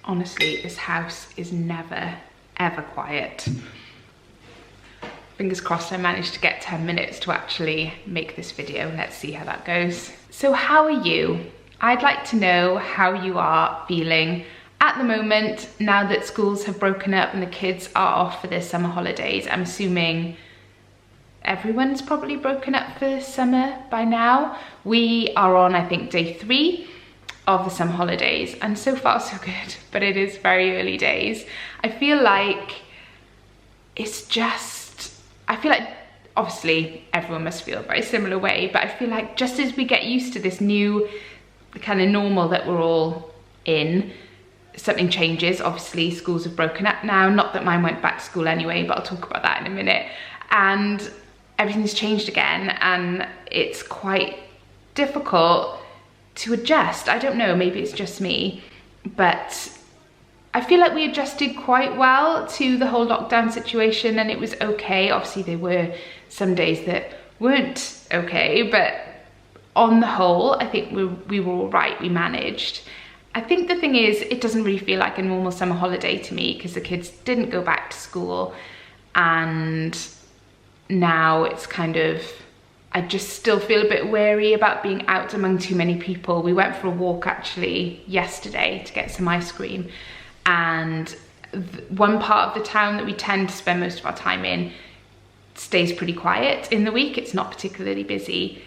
Honestly, this house is never, ever quiet. Fingers crossed I managed to get 10 minutes to actually make this video. Let's see how that goes. So how are you? I'd like to know how you are feeling at the moment now that schools have broken up and the kids are off for their summer holidays. I'm assuming everyone's probably broken up for summer by now. We are on, I think, day 3 of the summer holidays, and so far so good, but it is very early days. I feel like obviously everyone must feel a very similar way, but I feel like just as we get used to this new kind of normal that we're all in, something changes. Obviously schools have broken up now, not that mine went back to school anyway, but I'll talk about that in a minute. And everything's changed again, and it's quite difficult to adjust. I don't know, maybe it's just me, but I feel like we adjusted quite well to the whole lockdown situation, and it was okay. Obviously there were some days that weren't okay, but on the whole, I think we were all right, we managed. I think the thing is, it doesn't really feel like a normal summer holiday to me because the kids didn't go back to school, and now it's kind of, I just still feel a bit wary about being out among too many people. We went for a walk actually yesterday to get some ice cream, and one part of the town that we tend to spend most of our time in stays pretty quiet in the week. It's not particularly busy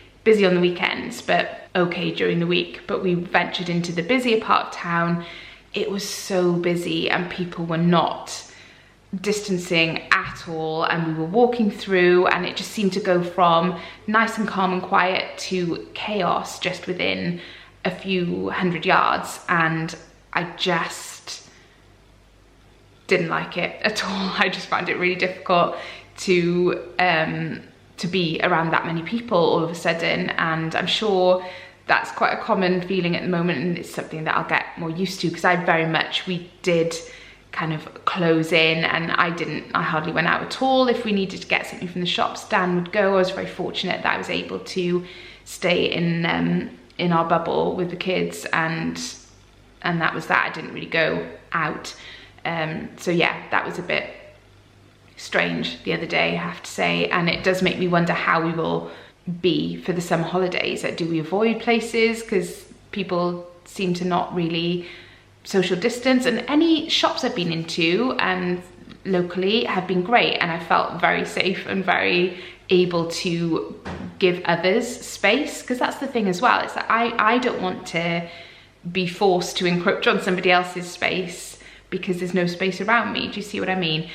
on the weekends, but okay during the week. But we ventured into the busier part of town. It was so busy and people were not distancing at all, and we were walking through and it just seemed to go from nice and calm and quiet to chaos just within a few hundred yards, and I just didn't like it at all. I just found it really difficult to be around that many people all of a sudden, and I'm sure that's quite a common feeling at the moment, and it's something that I'll get more used to because we did kind of close in, and I hardly went out at all. If we needed to get something from the shops, Dan would go. I was very fortunate that I was able to stay in our bubble with the kids, and that was that. I didn't really go out. So yeah, that was a bit strange the other day, I have to say, and it does make me wonder how we will be for the summer holidays. Like, do we avoid places because people seem to not really social distance? And any shops I've been into and locally have been great, and I felt very safe and very able to give others space, because that's the thing as well. It's that I don't want to be forced to encroach on somebody else's space because there's no space around me. Do you see what I mean?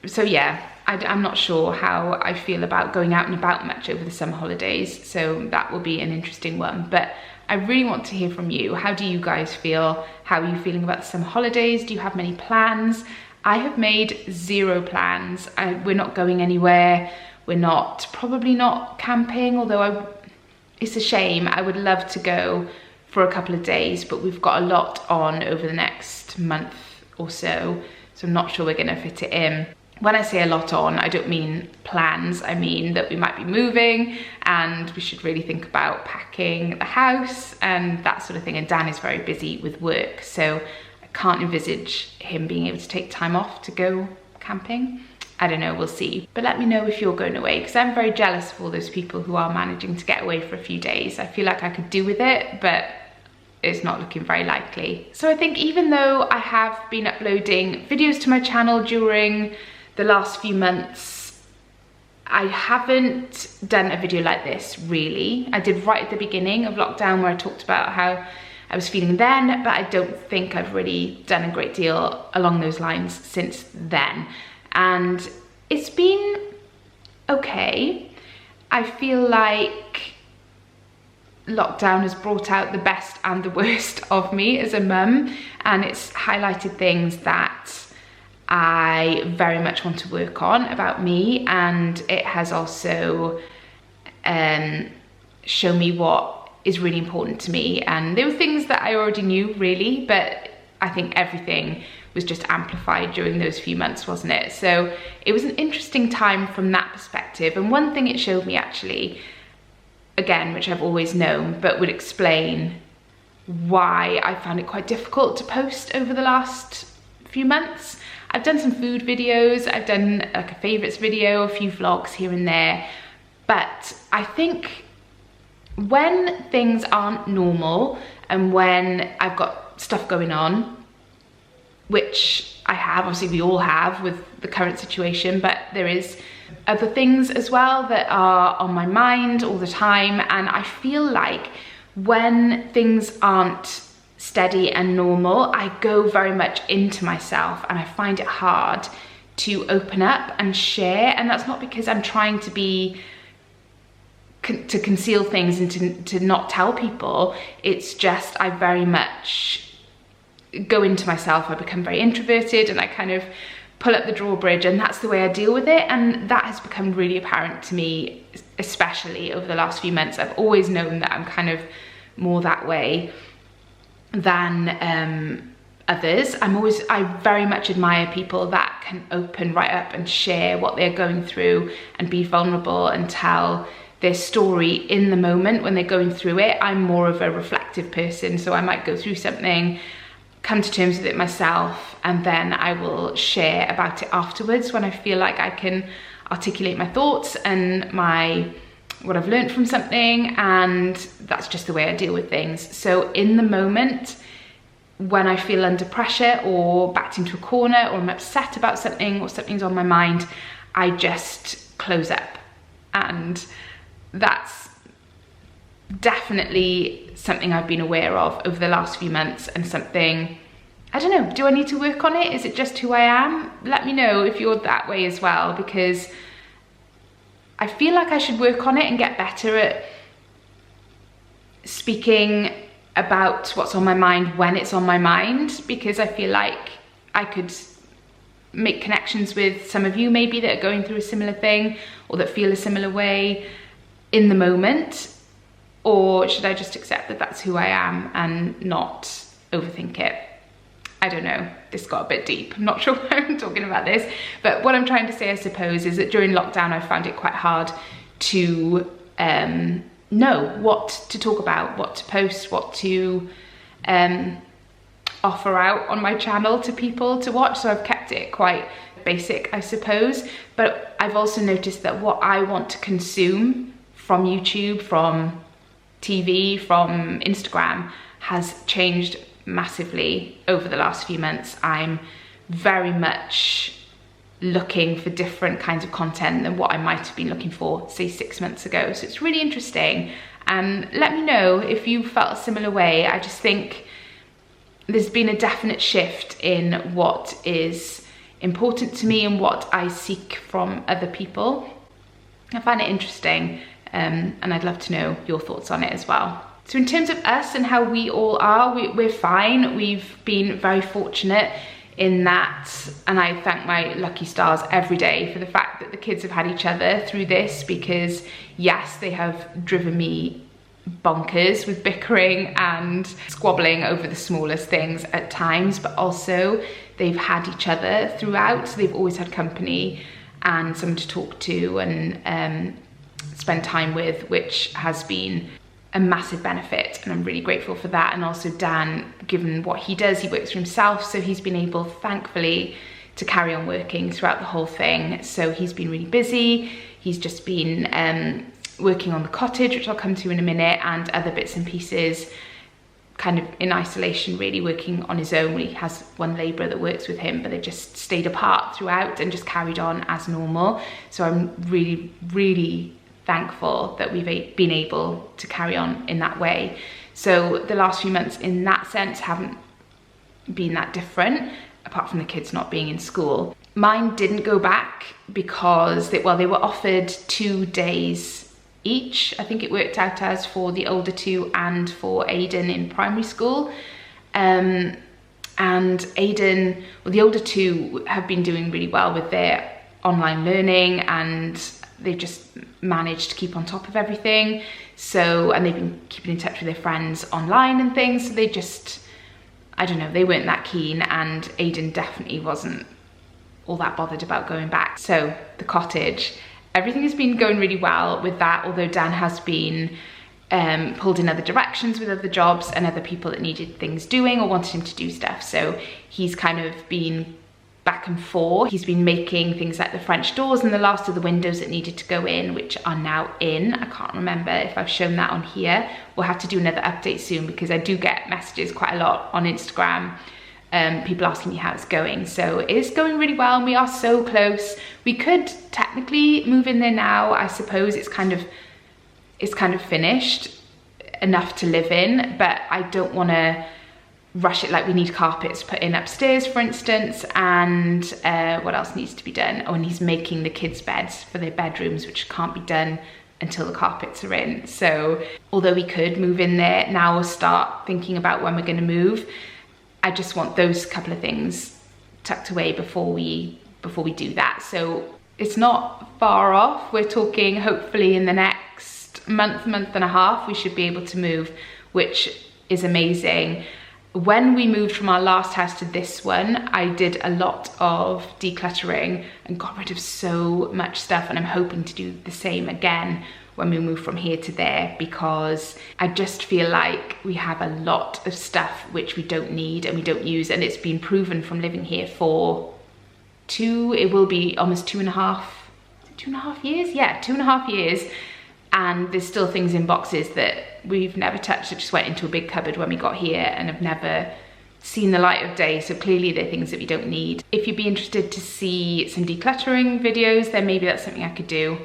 So yeah, I'm not sure how I feel about going out and about much over the summer holidays, so that will be an interesting one. But I really want to hear from you. How do you guys feel? How are you feeling about the summer holidays? Do you have many plans? I have made 0 plans. We're not going anywhere. We're probably not camping, although it's a shame. I would love to go for a couple of days, but we've got a lot on over the next month or so I'm not sure we're gonna fit it in. When I say a lot on, I don't mean plans, I mean that we might be moving and we should really think about packing the house and that sort of thing. And Dan is very busy with work, so I can't envisage him being able to take time off to go camping. I don't know, we'll see. But let me know if you're going away, because I'm very jealous of all those people who are managing to get away for a few days. I feel like I could do with it, but it's not looking very likely. So I think even though I have been uploading videos to my channel during the last few months, I haven't done a video like this really. I did right at the beginning of lockdown where I talked about how I was feeling then, but I don't think I've really done a great deal along those lines since then. And it's been okay. I feel like lockdown has brought out the best and the worst of me as a mum, and it's highlighted things that I very much want to work on about me, and it has also shown me what is really important to me. And there were things that I already knew really, but I think everything was just amplified during those few months, wasn't it? So it was an interesting time from that perspective. And one thing it showed me actually, again, which I've always known, but would explain why I found it quite difficult to post over the last few months. I've done some food videos, I've done like a favourites video, a few vlogs here and there, but I think when things aren't normal and when I've got stuff going on, which I have, obviously we all have with the current situation, but there is other things as well that are on my mind all the time, and I feel like when things aren't steady and normal, I go very much into myself and I find it hard to open up and share. And that's not because I'm trying to conceal things and to not tell people. It's just I very much go into myself. I become very introverted and I kind of pull up the drawbridge, and that's the way I deal with it. And that has become really apparent to me, especially over the last few months. I've always known that I'm kind of more that way than others. I very much admire people that can open right up and share what they're going through and be vulnerable and tell their story in the moment when they're going through it. I'm more of a reflective person, so I might go through something, come to terms with it myself, and then I will share about it afterwards when I feel like I can articulate my thoughts and what I've learned from something, and that's just the way I deal with things. So in the moment, when I feel under pressure or backed into a corner or I'm upset about something or something's on my mind, I just close up. And that's definitely something I've been aware of over the last few months, and something, I don't know, do I need to work on it? Is it just who I am? Let me know if you're that way as well, because I feel like I should work on it and get better at speaking about what's on my mind when it's on my mind, because I feel like I could make connections with some of you maybe that are going through a similar thing or that feel a similar way in the moment. Or should I just accept that that's who I am and not overthink it? I don't know, this got a bit deep. I'm not sure why I'm talking about this, but what I'm trying to say, I suppose, is that during lockdown, I found it quite hard to know what to talk about, what to post, what to offer out on my channel to people to watch. So I've kept it quite basic, I suppose, but I've also noticed that what I want to consume from YouTube, from TV, from Instagram has changed massively over the last few months. I'm very much looking for different kinds of content than what I might have been looking for, say, 6 months ago. So it's really interesting, and let me know if you felt a similar way. I just think there's been a definite shift in what is important to me and what I seek from other people. I find it interesting, and I'd love to know your thoughts on it as well. So in terms of us and how we all are, we're fine. We've been very fortunate in that, and I thank my lucky stars every day for the fact that the kids have had each other through this, because yes, they have driven me bonkers with bickering and squabbling over the smallest things at times, but also they've had each other throughout. So they've always had company and someone to talk to and spend time with, which has been a massive benefit, and I'm really grateful for that. And also Dan, given what he does, he works for himself, so he's been able, thankfully, to carry on working throughout the whole thing. So he's been really busy. He's just been working on the cottage, which I'll come to in a minute, and other bits and pieces, kind of in isolation, really working on his own. He has one labourer that works with him, but they just stayed apart throughout and just carried on as normal. So I'm really, really thankful that we've been able to carry on in that way. So the last few months in that sense haven't been that different, apart from the kids not being in school. Mine didn't go back because they were offered 2 days each. I think it worked out as for the older two and for Aiden in primary school. And Aiden, well, the older two have been doing really well with their online learning, and they've just managed to keep on top of everything. So, and they've been keeping in touch with their friends online and things. So they just, I don't know, they weren't that keen, and Aiden definitely wasn't all that bothered about going back. So the cottage, everything has been going really well with that, although Dan has been pulled in other directions with other jobs and other people that needed things doing or wanted him to do stuff. So he's kind of been back and forth. He's been making things like the French doors and the last of the windows that needed to go in, which are now in. I can't remember if I've shown that on here. We'll have to do another update soon, because I do get messages quite a lot on Instagram, people asking me how it's going. So it's going really well and we are so close. We could technically move in there now. I suppose it's kind of finished enough to live in, but I don't want to rush it. Like, we need carpets put in upstairs, for instance, and what else needs to be done? Oh, and he's making the kids' beds for their bedrooms, which can't be done until the carpets are in. So although we could move in there now or start thinking about when we're going to move, I just want those couple of things tucked away before we do that. So it's not far off. We're talking hopefully in the next month and a half, we should be able to move, which is amazing. When we moved from our last house to this one, I did a lot of decluttering and got rid of so much stuff, and I'm hoping to do the same again when we move from here to there, because I just feel like we have a lot of stuff which we don't need and we don't use, and it's been proven from living here for it will be almost 2.5 years? Yeah, 2.5 years. And there's still things in boxes that we've never touched. It just went into a big cupboard when we got here and have never seen the light of day. So clearly they're things that we don't need. If you'd be interested to see some decluttering videos, then maybe that's something I could do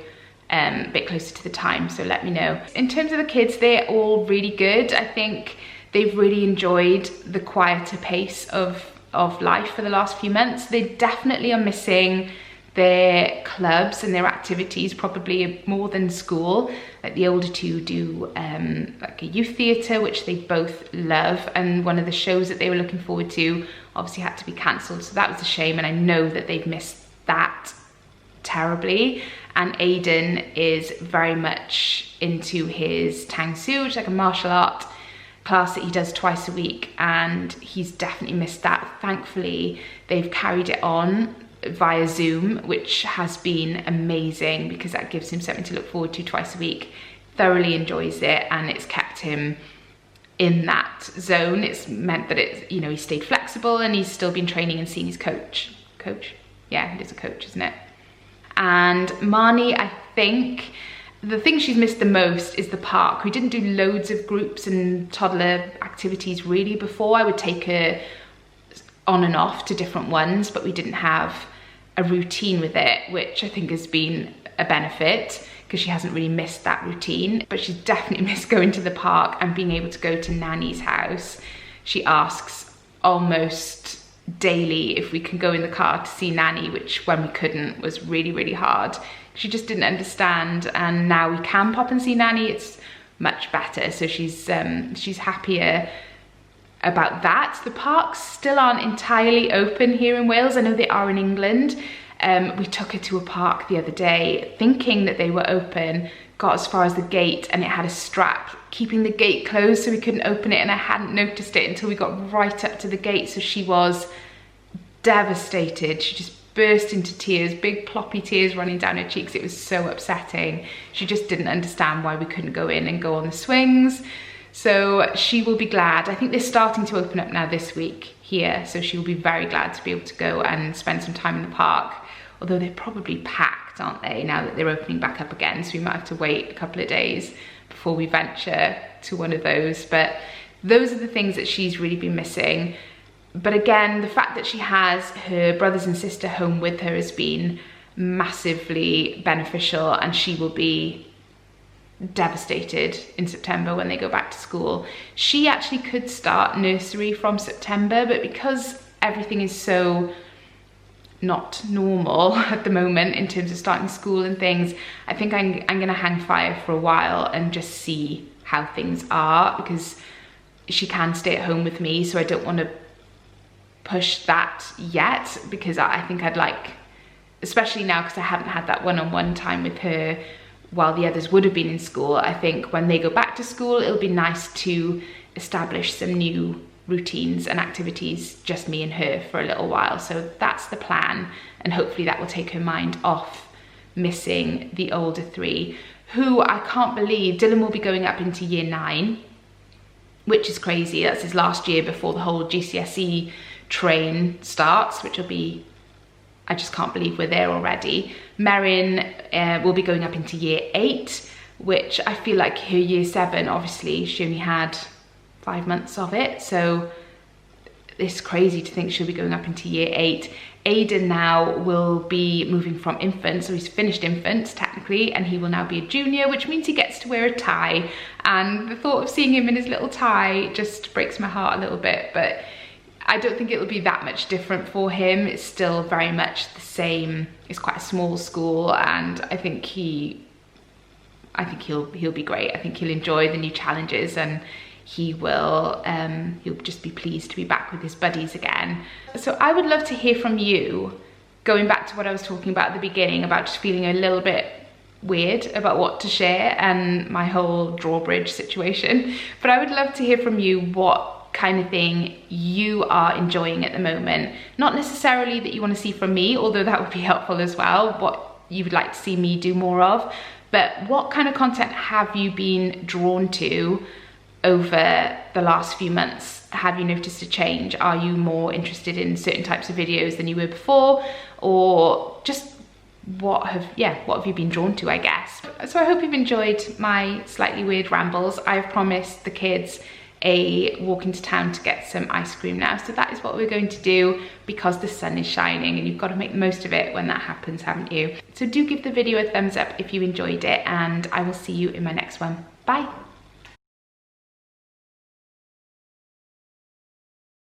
a bit closer to the time, so let me know. In terms of the kids, they're all really good. I think they've really enjoyed the quieter pace of life for the last few months. They definitely are missing their clubs and their activities probably more than school. Like the older two do like a youth theatre, which they both love, and one of the shows that they were looking forward to obviously had to be cancelled, so that was a shame, and I know that they've missed that terribly. And Aiden is very much into his Tang Soo, which is like a martial art class that he does twice a week, and he's definitely missed that. Thankfully, they've carried it on via Zoom, which has been amazing because that gives him something to look forward to twice a week. Thoroughly enjoys it, and it's kept him in that zone. It's meant that it's, you know, he stayed flexible and he's still been training and seeing his coach. Yeah, it is a coach, isn't it? And Marnie, I think the thing she's missed the most is the park. We didn't do loads of groups and toddler activities really before. I would take her on and off to different ones, but we didn't have a routine with it, which I think has been a benefit because she hasn't really missed that routine. But she's definitely missed going to the park and being able to go to Nanny's house. She asks almost daily if we can go in the car to see Nanny, which when we couldn't was really, really hard. She just didn't understand, and now we can pop and see Nanny. It's much better, so she's happier about that. The parks still aren't entirely open here in Wales. I know they are in England. We took her to a park the other day thinking that they were open, got as far as the gate and it had a strap keeping the gate closed so we couldn't open it, and I hadn't noticed it until we got right up to the gate. So she was devastated. She just burst into tears, big ploppy tears running down her cheeks. It was so upsetting. She just didn't understand why we couldn't go in and go on the swings. So she will be glad. I think they're starting to open up now this week here, so she will be very glad to be able to go and spend some time in the park. Although they're probably packed, aren't they, now that they're opening back up again, so we might have to wait a couple of days before we venture to one of those. But those are the things that she's really been missing. But again, the fact that she has her brothers and sister home with her has been massively beneficial, and she will be devastated in September when they go back to school. She actually could start nursery from September, but because everything is so not normal at the moment in terms of starting school and things, I think I'm gonna hang fire for a while and just see how things are, because she can stay at home with me, so I don't want to push that yet, because I think I'd like, especially now because I haven't had that one-on-one time with her while the others would have been in school. I think when they go back to school, it'll be nice to establish some new routines and activities, just me and her, for a little while. So that's the plan, and hopefully that will take her mind off missing the older three. who I can't believe, Dylan will be going up into year 9, which is crazy. That's his last year before the whole GCSE train starts, which will be, I just can't believe we're there already. Merrin will be going up into year 8, which I feel like her year 7, obviously she only had 5 months of it, so it's crazy to think she'll be going up into year 8. Aiden now will be moving from infant, so he's finished infant technically, and he will now be a junior, which means he gets to wear a tie, and the thought of seeing him in his little tie just breaks my heart a little bit, but I don't think it'll be that much different for him. It's still very much the same. It's quite a small school, and I think he'll be great. I think he'll enjoy the new challenges, and he'll just be pleased to be back with his buddies again. So I would love to hear from you, going back to what I was talking about at the beginning, about just feeling a little bit weird about what to share and my whole drawbridge situation. But I would love to hear from you what kind of thing you are enjoying at the moment. Not necessarily that you want to see from me, although that would be helpful as well, what you would like to see me do more of, but what kind of content have you been drawn to over the last few months? Have you noticed a change? Are you more interested in certain types of videos than you were before? Or just what have you been drawn to, I guess? So I hope you've enjoyed my slightly weird rambles. I've promised the kids a walk into town to get some ice cream now, so that is what we're going to do, because the sun is shining and you've got to make the most of it when that happens, haven't you? So do give the video a thumbs up if you enjoyed it, and I will see you in my next one. Bye.